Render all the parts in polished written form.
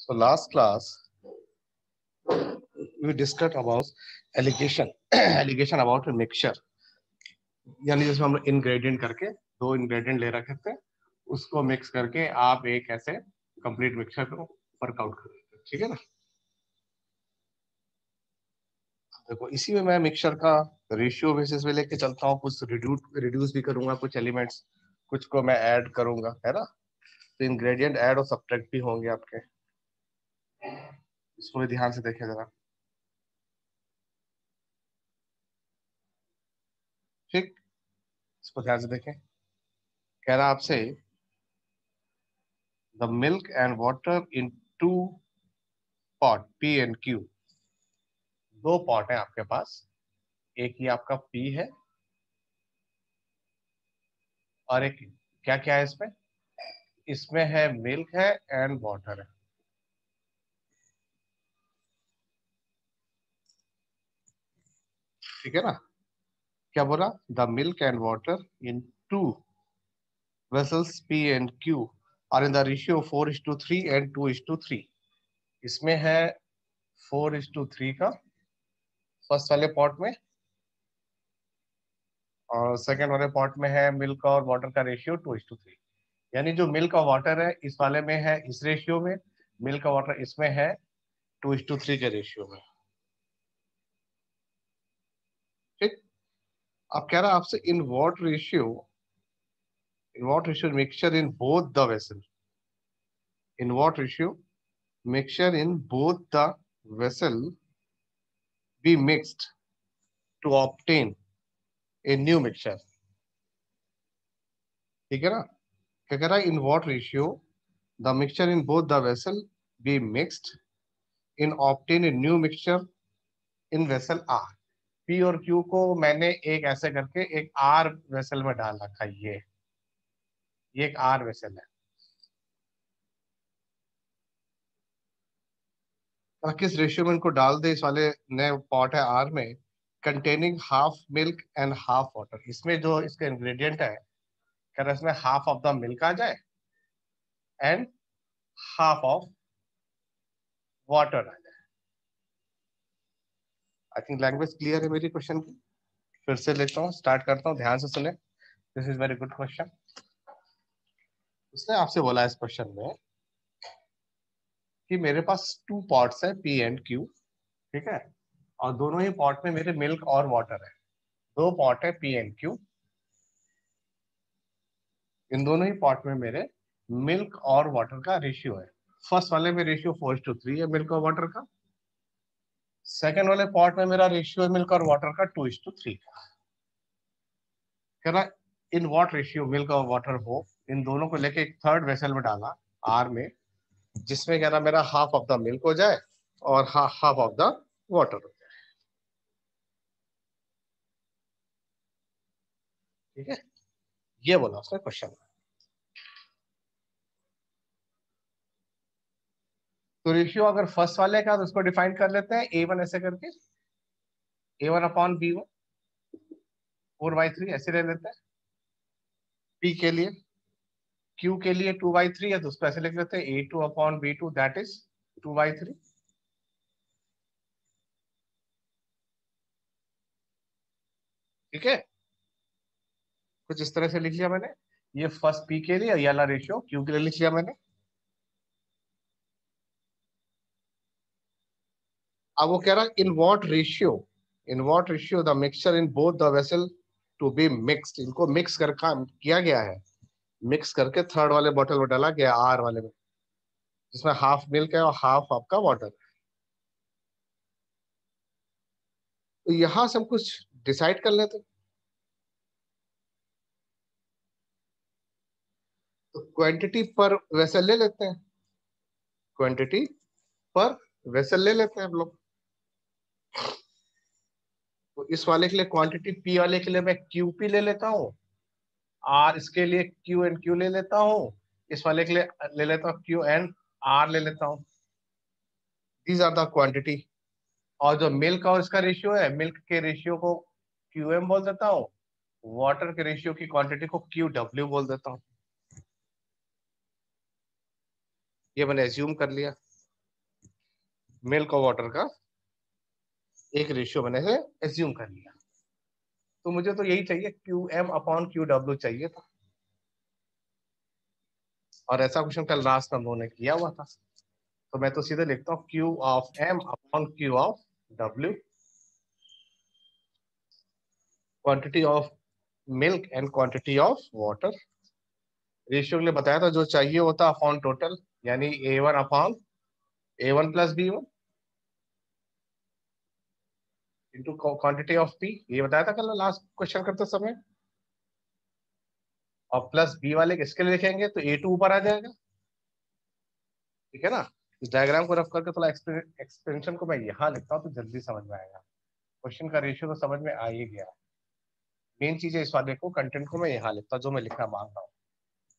So last class we discussed about allegation allegation about a mixture, यानी जिसमें हम लोग इंग्रेडिएंट करके दो इंग्रेडिएंट ले रखे थे, उसको मिक्स करके आप एक ऐसे कंप्लीट मिक्सचर को वर्कआउट कर रहे थे। ठीक है ना। देखो इसी में मैं मिक्सचर का रेशियो बेसिस पे लेके चलता हूँ, कुछ रिड्यूस भी करूंगा, कुछ एलिमेंट्स कुछ को मैं ऐड करूंगा, है ना। तो इंग्रेडिएंट ऐड और सब्ट्रैक्ट भी होंगे आपके, इसको भी ध्यान से देखें जरा। ठीक, इसको ध्यान से देखें। कह रहा आपसे the milk and water in two pot P and Q. दो पॉट है आपके पास, एक ही आपका पी है और एक क्या क्या है इसमें, इसमें है मिल्क है एंड वाटर है। ठीक है ना। क्या बोला, the milk and water in two vessels P and Q are in the ratio 4:3 and 2:3। इसमें है 4:3 का फर्स्ट वाले पॉट में, और सेकेंड वाले पॉट में है मिल्क और वाटर का रेशियो 2:3। यानी जो मिल्क और वाटर है इस वाले में है इस रेशियो में, मिल्क और वाटर इसमें है 2:3 के रेशियो में। ठीक। अब कह रहा है आपसे in what ratio mixture in both the vessel, in what ratio mixture in both the vessel be mixed to obtain a new mixture. ठीक है ना। क्या कह रहा है, in what ratio the mixture in both the vessel be mixed in obtain a new mixture in vessel R. P और Q को मैंने एक ऐसे करके एक आर वेसल में डाल रखा है, ये एक आर वेसल है। और किस रेशियो में इनको डाल दे, इस वाले नए पॉट है आर में, containing half milk and half water. इसमें जो इसका इंग्रेडिएंट है, कह रहा है इसमें हाफ ऑफ द मिल्क आ जाए एंड हाफ ऑफ वाटर आ जाए। आई थिंक लैंग्वेज क्लियर है मेरी क्वेश्चन की। फिर से लेता हूँ, स्टार्ट करता हूँ, ध्यान से सुने। This is very good question. उसने आपसे बोला इस क्वेश्चन में कि मेरे पास टू पॉट्स है पी एंड क्यू। ठीक है, और दोनों ही पॉट में मेरे मिल्क और वाटर है। दो पॉट है पी एंड क्यू, इन दोनों ही पॉट में मेरे मिल्क और वाटर का रेशियो है। फर्स्ट वाले में रेशियो 4:3 है मिल्क और वाटर का, सेकेंड वाले पॉट में मेरा रेशियो है मिल्क और वाटर का 2:3 का। कह रहा इन व्हाट रेशियो मिल्क और वाटर हो, इन दोनों को लेके एक थर्ड वेसल में डाला आर में, जिसमें कह रहा मेरा हाफ ऑफ द मिल्क हो जाए और हाफ ऑफ द वाटर हो जाए। ठीक है, ये बोला उसने क्वेश्चन में। तो रेशियो अगर फर्स्ट वाले का तो उसको डिफाइन कर लेते हैं A1 ऐसे करके, A1/B1 4/3 ऐसे ले लेते हैं। P के लिए, Q के लिए 2/3 है तो उसको ऐसे लिख लेते हैं A2/B2 दैट इज 2/3। ठीक है, कुछ इस तरह से लिख लिया मैंने। ये फर्स्ट P के लिए, ये वाला रेशियो Q के लिए लिख लिया मैंने। अब वो कह रहा है in what ratio the mixture in both the vessel to be mixed. इनको मिक्स कर किया गया है, मिक्स करके थर्ड वाले बॉटल में डाला गया आर वाले में, जिसमें हाफ मिल्क है और हाफ आपका वाटर है। तो यहां से हम कुछ डिसाइड कर लेते हैं। तो क्वांटिटी पर वेसल ले लेते हैं, क्वांटिटी पर वेसल ले लेते हैं हम लोग। तो इस वाले के लिए क्वांटिटी पी वाले के लिए मैं क्यूपी ले लेता हूँ, आर इसके लिए क्यू एंड क्यू ले लेता हूँ, इस वाले के लिए ले लेता हूँ क्यू एंड आर ले लेता हूँ। These are the quantity. और जो मिल्क और इसका रेशियो है, मिल्क के रेशियो को क्यू एम बोल देता हूँ, वाटर के रेशियो की क्वांटिटी को क्यू डब्ल्यू बोल देता हूँ। ये मैंने एज्यूम कर लिया। मिल्क और वाटर का एक रेशियो मैंने से एज्यूम कर लिया। तो मुझे तो यही चाहिए, Q M upon Q W चाहिए था, और ऐसा क्वेश्चन कल लास्ट हम लोगों ने किया हुआ था। तो मैं तो सीधे लिखता हूँ Q of M upon Q of W, quantity of milk and quantity of water. Ratio के लिए बताया था जो चाहिए होता अपॉन टोटल, यानी A one upon A one plus B one into quantity of P, ये बताया था कल लास्ट क्वेश्चन करते समय। और प्लस बी वाले किसके लिए लिखेंगे, तो ए टू ऊपर आ जाएगा, ठीक है ना। इस डायग्राम को रफ करके थोड़ा एक्सपेंशन को मैं यहाँ लिखता हूँ तो जल्दी समझ में आएगा। क्वेश्चन का रेशियो तो समझ में आ ही गया, मेन चीज है इस वाले को, कंटेंट को मैं यहाँ लिखता हूँ जो मैं लिखना मांग रहा हूँ।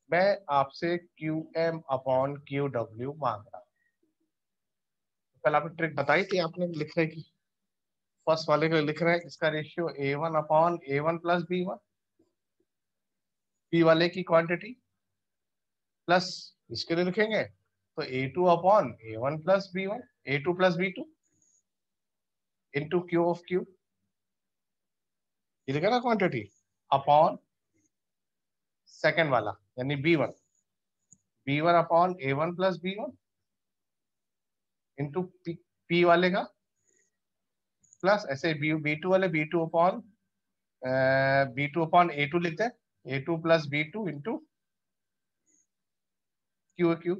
मैं आपसे Q M upon Q W मांग रहा हूँ। कल आपने ट्रिक बताई थी आपने लिखने की, फर्स्ट वाले को लिख रहे हैं इसका ratio A one upon A one plus B one, P वाले की क्वांटिटी प्लस इसके लिए लिखेंगे तो A two upon A one plus B one, A two plus B two into Q of Q, ये लिखा ना क्वांटिटी, अपॉन सेकेंड वाला यानी B one upon A one plus B one into P वाले का प्लस ऐसे B two वाले B two upon A two लिखते हैं, A two plus B two into Q Q.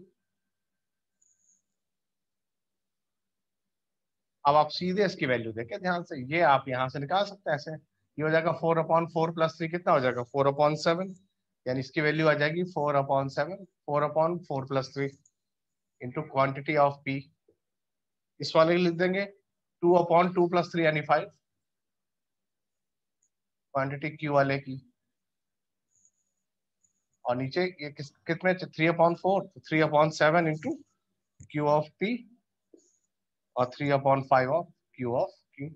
अब आप सीधे इसकी वैल्यू देखें ध्यान से, ये आप यहां से निकाल सकते हैं ऐसे, ये हो जाएगा 4/4 + 3 कितना हो जाएगा 4/7, यानी इसकी वैल्यू आ जाएगी 4/7, 4/4 + 3 इंटू क्वांटिटी ऑफ पी। इस वाले लिख देंगे 2/2 + 3 यानी 5, क्वांटिटी क्यू वाले की। और नीचे ये कितने 3/4, 3/7 इंटू क्यू ऑफ पी और 3/5 ऑफ क्यू ऑफ क्यू।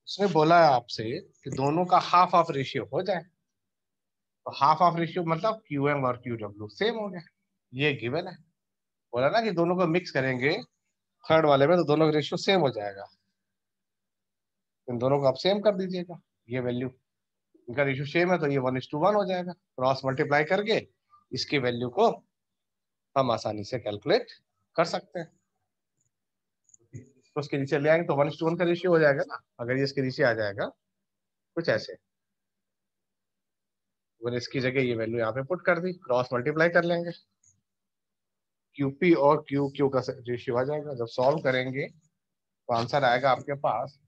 उसने बोला है आपसे कि दोनों का हाफ ऑफ रेशियो हो जाए, तो हाफ ऑफ रेशियो मतलब क्यू एम और क्यू डब्ल्यू सेम हो गया, ये गिवन है। बोला ना कि दोनों को मिक्स करेंगे थर्ड वाले में तो दोनों का रेशियो सेम हो जाएगा, इन दोनों को आप सेम कर दीजिएगा, ये वैल्यू इनका रेशियो सेम है तो ये 1:1 हो जाएगा, क्रॉस मल्टीप्लाई करके इसकी वैल्यू को हम आसानी से कैलकुलेट कर सकते हैं। तो उसके नीचे ले आएंगे तो 1:1 का रेशियो हो जाएगा ना, अगर ये इसके नीचे आ जाएगा कुछ ऐसे, अगर इसकी जगह ये वैल्यू यहाँ पे पुट कर दी, क्रॉस मल्टीप्लाई कर लेंगे, क्यूपी और क्यू क्यू का रेशियो आ जाएगा। जब सॉल्व करेंगे तो आंसर आएगा आपके पास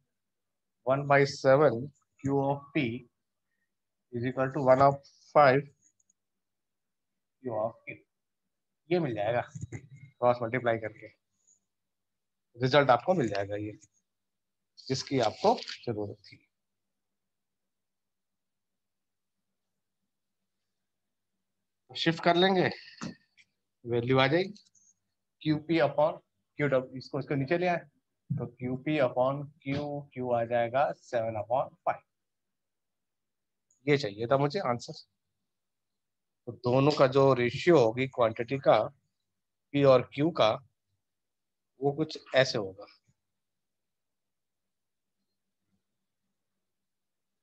1/7 Q of P is equal to 1/5 Q of Q, ये मिल जाएगा क्रॉस मल्टीप्लाई करके, रिजल्ट आपको मिल जाएगा ये जिसकी आपको जरूरत थी। शिफ्ट कर लेंगे, वैल्यू आ जाएगी क्यूपी अपॉन क्यू डब्ल्यू, इसको इसको नीचे ले आए तो क्यूपी अपॉन क्यू क्यू आ जाएगा 7/5, ये चाहिए था मुझे आंसर। तो दोनों का जो रेशियो होगी क्वांटिटी का पी और क्यू का, वो कुछ ऐसे होगा।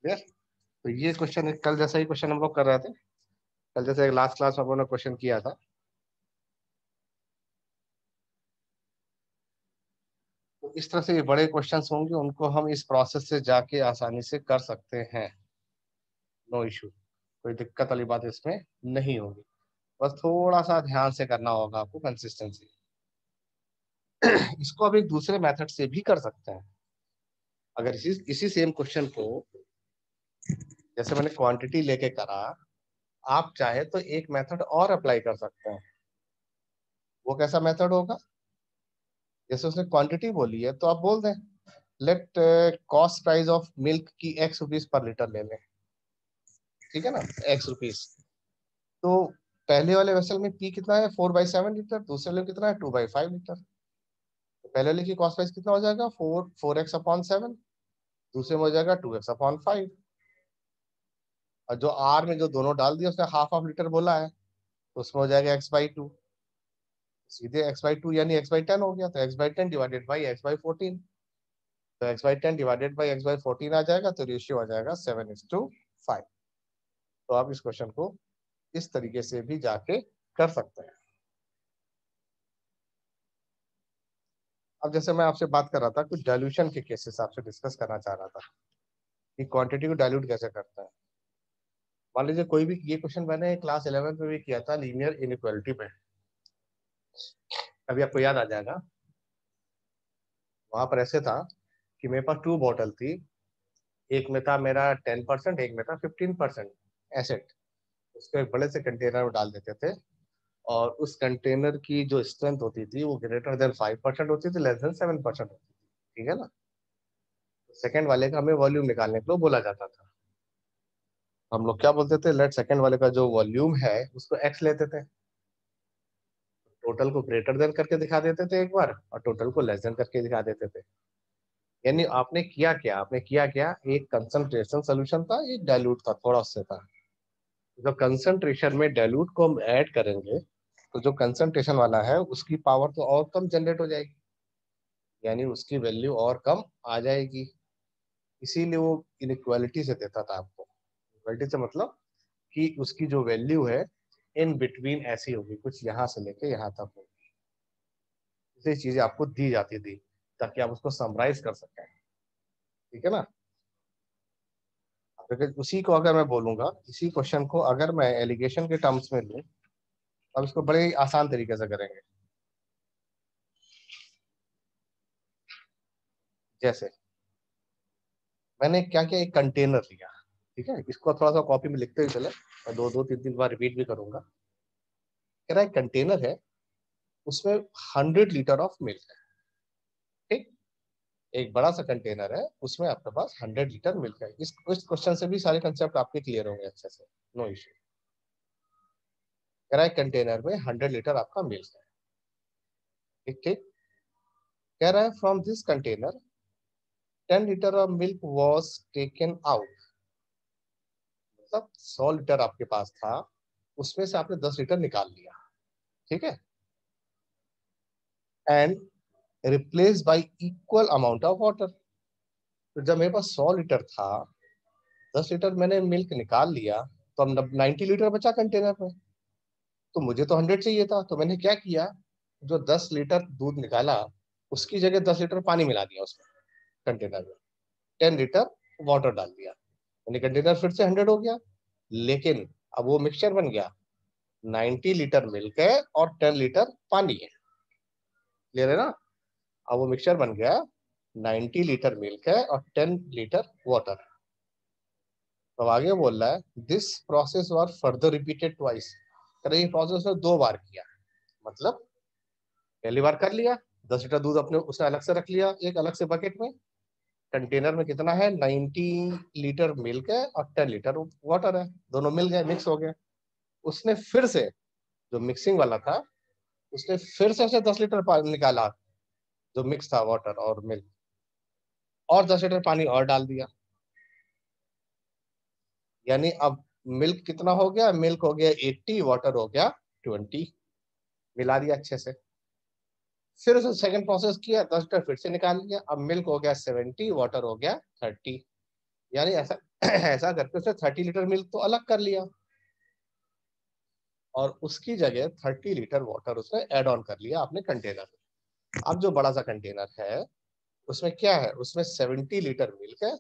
Clear? तो ये क्वेश्चन कल जैसा ही क्वेश्चन हम लोग कर रहे थे, कल जैसे लास्ट क्लास में हम लोगों ने क्वेश्चन किया था। तो इस तरह से ये बड़े क्वेश्चंस होंगे, उनको हम इस प्रोसेस से जाके आसानी से कर सकते हैं, नो इशू, कोई दिक्कत वाली बात इसमें नहीं होगी। बस थोड़ा सा ध्यान से करना होगा आपको, कंसिस्टेंसी। इसको अब एक दूसरे मेथड से भी कर सकते हैं। अगर इसी सेम क्वेश्चन को जैसे मैंने क्वांटिटी लेके करा, आप चाहे तो एक मेथड और अप्लाई कर सकते हैं। वो कैसा मेथड होगा, जैसे उसने क्वांटिटी बोली है तो आप बोल दें let cost price of milk की X रुपीज/लीटर ले लें, ठीक है ना, X रुपीज। तो पहले वाले वेसल में पी कितना है 4/7 लीटर, दूसरे वाले में कितना है 2/5 लीटर। तो पहले वाले की कॉस्ट प्राइस कितना हो जाएगा 4x/7, दूसरे में हो जाएगा 2x/5, और जो आर में जो दोनों डाल दिया उसने हाफ ऑफ लीटर बोला है तो उसमें हो जाएगा x/2। सीधे x/2 यानी x/10 हो गया, तो x/10 डिवाइडेड बाई x/14, तो x/10 डिवाइडेड बाई x/14 आ जाएगा, तो रेशियो आ जाएगा 7:5। तो आप इस क्वेश्चन को इस तरीके से भी जाके कर सकते हैं। अब जैसे मैं आपसे बात कर रहा था, कुछ डाइल्यूशन के केसेस आपसे डिस्कस करना चाह रहा था कि क्वांटिटी को डाइल्यूट कैसे करते हैं। मान लीजिए कोई भी, ये क्वेश्चन मैंने क्लास 11 में भी किया था लीनियर इनइक्वालिटी पे, अभी आपको याद आ जाएगा। वहां पर ऐसे था कि मेरे पास 2 बॉटल थी, एक में था मेरा 10%, एक में था 15% एसिड। उसको एक बड़े से कंटेनर में डाल देते थे, और उस कंटेनर की जो स्ट्रेंथ होती थी वो ग्रेटर देन 5% होती थी, लेस देन 7% होती थी, ठीक है ना। सेकंड वाले का हमें वॉल्यूम निकालने को बोला जाता था। हम लोग क्या बोलते थे, लेट सेकंड वाले का जो वॉल्यूम है उसको एक्स लेते थे, टोटल को ग्रेटर देन करके दिखा देते थे एक बार, और टोटल को लेस देन करके दिखा देते थे। यानी आपने किया क्या, एक कंसंट्रेशन सोल्यूशन था, एक डाइल्यूट था, थोड़ा उससे था। जब कंसंट्रेशन में डाइल्यूट को हम ऐड करेंगे, तो जो कंसंट्रेशन वाला है उसकी पावर तो और कम जनरेट हो जाएगी, यानी उसकी वैल्यू और कम आ जाएगी। इसीलिए वो इनइक्वालिटी से देता था आपको। इनइक्वालिटी से मतलब कि उसकी जो वैल्यू है इन बिटवीन ऐसी होगी, कुछ यहाँ से लेके यहाँ तक होगी। ये चीजें आपको दी जाती थी ताकि आप उसको समराइज कर सकें, ठीक है ना। अगर उसी को अगर मैं बोलूंगा, इसी क्वेश्चन को अगर मैं एलिगेशन के टर्म्स में लूँ, अब इसको बड़े ही आसान तरीके से करेंगे। जैसे मैंने क्या किया, एक कंटेनर लिया, ठीक है, इसको थोड़ा सा कॉपी में लिखते हुए चले, और दो दो तीन तीन बार रिपीट भी करूंगा। कह रहा है कंटेनर है, उसमें 100 लीटर ऑफ मिल्क है, ठीक। एक बड़ा सा कंटेनर है, उसमें आपके पास 100 लीटर मिल्क है। इस क्वेश्चन से भी सारे कंसेप्ट आपके क्लियर होंगे अच्छे से, नो इश्यू। कह रहा है कंटेनर में 100 लीटर आपका मिल्क है, ठीक ठीक। कह रहा है from this container 10 litre of milk was taken out, मतलब 100 लीटर आपके पास था, उसमें से आपने 10 लीटर निकाल लिया, ठीक है, and replace y equal amount of water. तो जब मेरे पास 100 लीटर था, 10 लीटर मैंने मिल्क निकाल लिया, तो अब 90 लीटर बचा कंटेनर में। तो मुझे तो 100 चाहिए था, तो मैंने क्या किया, जो 10 लीटर दूध निकाला उसकी जगह 10 लीटर पानी मिला दिया उसमें कंटेनर में, 10 लीटर वाटर डाल दिया, यानी कंटेनर फिर से 100 हो गया। लेकिन अब वो मिक्सचर बन गया, 90 लीटर मिल्क है और 10 लीटर पानी है, क्लियर है ना। अब वो मिक्सचर बन गया, 90 लीटर मिल्क है और 10 लीटर वाटर है। तो आगे बोल रहा है this process were further repeated twice, ये प्रोसेस ने 2 बार किया। मतलब पहली बार कर लिया, 10 लीटर दूध अपने उसने अलग से रख लिया एक अलग से बकेट में, कंटेनर में कितना है, 90 लीटर मिल्क है और 10 लीटर वाटर है, दोनों मिल गए, मिक्स हो गए। उसने फिर से, जो मिक्सिंग वाला था, उसने फिर से 10 लीटर पानी निकाला, जो मिक्स था वाटर और मिल्क, और 10 लीटर पानी और डाल दिया। यानी अब मिल्क कितना हो गया, मिल्क हो गया 80, वाटर हो गया 20, मिला दिया अच्छे से। फिर उसे सेकंड प्रोसेस किया, 10 लीटर फिर से निकाल लिया, अब मिल्क हो गया 70, वाटर हो गया 30, यानी ऐसा ऐसा करके उसने 30 लीटर मिल्क तो अलग कर लिया, और उसकी जगह 30 लीटर वाटर उसने ऐड ऑन कर लिया अपने कंटेनर में। अब जो बड़ा सा कंटेनर है उसमें क्या है, उसमें 70 लीटर मिल्क है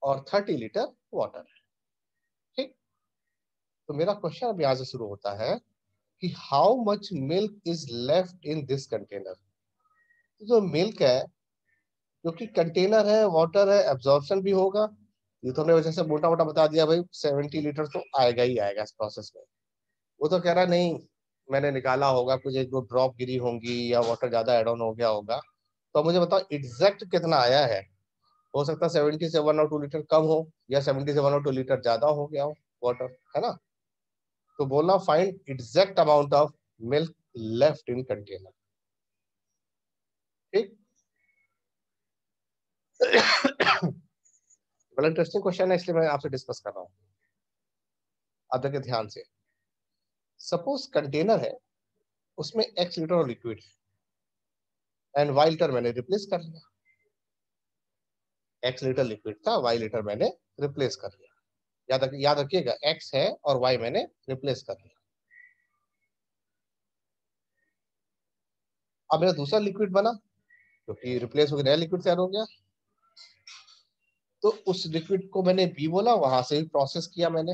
और 30 लीटर वाटर है, ठीक। तो मेरा क्वेश्चन अब यहाँ से शुरू होता है कि how much milk is left in this container. जो मिल्क है, जो कि कंटेनर है, वाटर है, एब्जॉर्प्शन भी होगा, ये तो हमने वजह से मोटा मोटा बता दिया भाई 70 लीटर तो आएगा ही आएगा इस प्रोसेस में। वो तो कह रहा नहीं, मैंने निकाला होगा, कुछ एक दो ड्रॉप गिरी होंगी या वाटर ज्यादा एड ऑन हो गया होगा। तो मुझे बताओ एग्जैक्ट कितना आया है। हो सकता है 70 से 1 और 2 लीटर कम हो, या 70 से 1 और 2 लीटर ज्यादा हो गया हो वाटर, है ना। तो बोलना find exact amount of milk left in container, ठीक। बड़ा इंटरेस्टिंग क्वेश्चन है, इसलिए मैं आपसे डिस्कस कर रहा हूँ। अब देखिए ध्यान से, सपोज कंटेनर है, उसमें x लीटर और लिक्विड एंड y लीटर मैंने रिप्लेस कर लिया। x लीटर लिक्विड था, y लीटर मैंने रिप्लेस कर लिया। याद रखिएगा x है और y मैंने रिप्लेस कर लिया। अब मेरा दूसरा लिक्विड बना क्योंकि रिप्लेस हो गया, नया लिक्विड तैयार हो गया। तो उस लिक्विड को मैंने बी बोला, वहां से भी प्रोसेस किया मैंने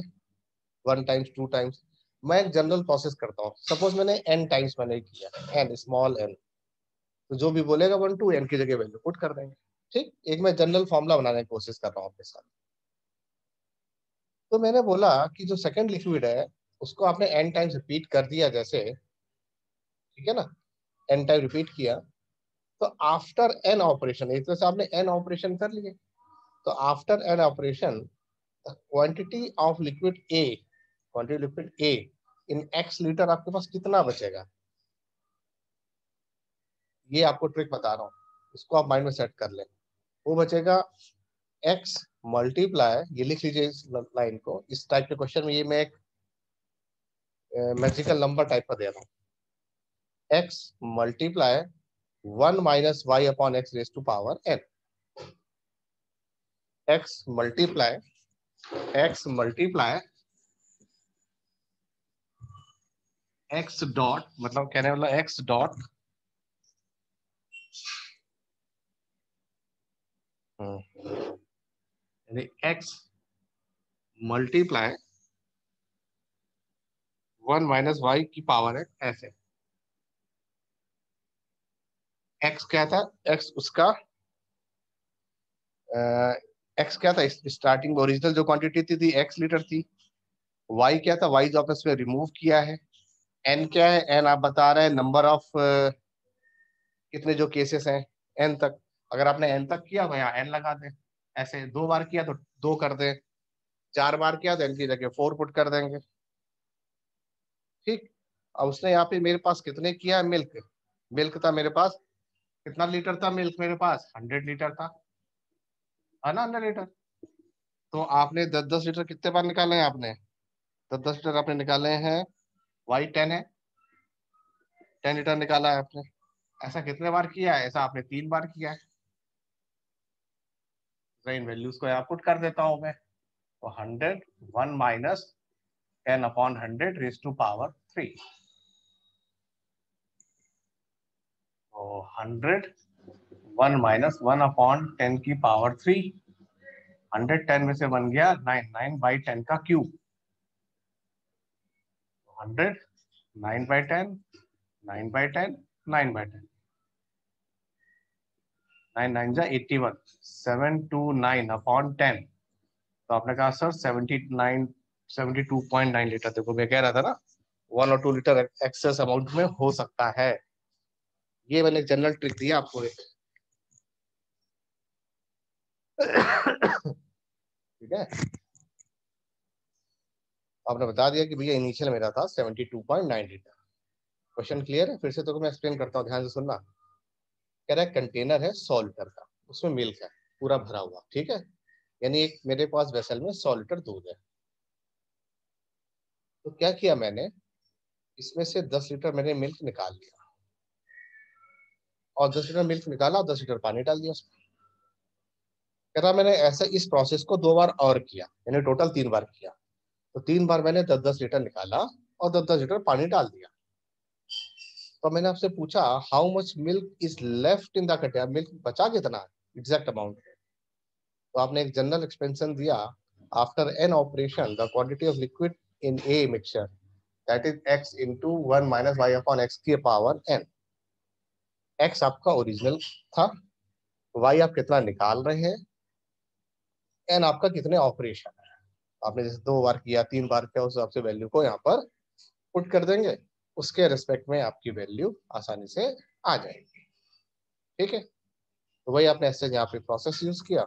1 टाइम्स 2 टाइम्स। मैं एक जनरल प्रोसेस करता हूँ, सपोज मैंने n टाइम्स मैंने किया, n स्मॉल n, तो जो भी बोलेगा 1 2 n की जगह वैल्यू पुट कर देंगे। ठीक, एक मैं जनरल फॉर्मूला बनाने की कोशिश कर रहा हूँ आपके साथ। तो मैंने बोला कि जो सेकंड लिक्विड है उसको आपने n टाइम्स रिपीट कर दिया जैसे, ठीक है ना, n टाइम रिपीट किया, तो आफ्टर n ऑपरेशन, एक तरह से आपने n ऑपरेशन कर लिए, तो after n operation quantity of liquid A in x litre आपके पास कितना बचेगा, ये आपको ट्रिक बता रहा हूँ, इसको आप माइंड में सेट कर लें। वो बचेगा x मल्टीप्लाई, ये लिख लीजिए इस लाइन को, इस टाइप के क्वेश्चन में ये मैं एक मैजिकल नंबर टाइप का दे रहा हूँ, x multiply 1 minus y upon x raise to power n, x multiply x dot, मतलब कहने वाला x डॉट यानी x मल्टीप्लाई 1 माइनस वाई की पावर है ऐसे। x क्या था, x उसका x क्या था, स्टार्टिंग ओरिजिनल जो क्वांटिटी थी x लीटर थी। y क्या था, y जो आपने इसमें रिमूव किया है। n क्या है, n आप बता रहे हैं नंबर ऑफ कितने जो केसेस हैं n तक, अगर आपने n तक किया तो यहाँ n लगा दें, ऐसे 2 बार किया तो 2 कर दें, 4 बार किया तो n की जगह 4 पुट कर देंगे। ठीक, अब उसने यहाँ पे मेरे पास कितने किया है, मिल्क, मिल्क था मेरे पास, कितना लीटर था मिल्क मेरे पास, 100 लीटर था, है ना, 100 लीटर। तो आपने 10-10 लीटर कितने बार निकाले हैं आपने, 10-10 लीटर आपने निकाले हैं, वाई 10 है, 10 लीटर निकाला है आपने। ऐसा कितने बार किया है, ऐसा आपने 3 बार किया है। तो इन वैल्यूज को यहाँ पुट कर देता हूं मैं, तो 100 1 minus 10 upon 100 raise to power 3, तो 100 1 माइनस 1 अपॉन 10 की पावर 3, 110 में से बन गया 9, 9/10 का क्यूब, 100 9/10 9/10 9/10, 9 9 जा 81, 729 अपॉन 10, तो आपने कहा सर 72.9 लीटर, देखो मैं कह रहा था ना 1 और 2 लीटर एक्सेस अमाउंट में हो सकता है। ये मैंने जनरल ट्रिक दिया आपको एक। ठीक है, आपने बता दिया कि भैया इनिशियल मेरा था 72.9 लीटर। क्वेश्चन क्लियर है, फिर से तो मैं एक्सप्लेन करता हूँ, ध्यान से सुनना। कह रहा है कंटेनर है 100 लीटर का, उसमें मिल्क है पूरा भरा हुआ, ठीक है, यानी एक मेरे पास वेसल में 100 लीटर दूध है। तो क्या किया मैंने, इसमें से 10 लीटर मैंने मिल्क निकाल लिया, और 10 लीटर मिल्क निकाला और 10 लीटर पानी डाल दिया उसमें। कह रहा मैंने ऐसा इस प्रोसेस को 2 बार और किया, यानी टोटल 3 बार किया। तो 3 बार मैंने 10-10 लीटर निकाला और 10-10 लीटर पानी डाल दिया। तो मैंने आपसे पूछा how much milk is left in the container, milk बचा कितना, एग्जैक्ट अमाउंट। तो आपने एक जनरल एक्सपेंशन दिया, after an operation the quantity of liquid in a mixture that is x into 1 minus y upon x की power n। x आपका original था, y आप कितना निकाल रहे हैं, n आपका कितने ऑपरेशन है। आपने जैसे 2 बार किया 3 बार किया, उस हिसाब से वैल्यू को यहाँ पर पुट कर देंगे, उसके रिस्पेक्ट में आपकी वैल्यू आसानी से आ जाएगी। ठीक है, तो वही आपने ऐसे यहाँ पे प्रोसेस यूज किया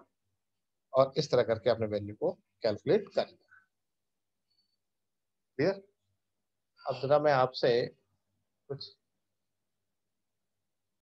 और इस तरह करके आपने वैल्यू को कैलकुलेट कर लिया। क्लियर। अब जरा मैं आपसे कुछ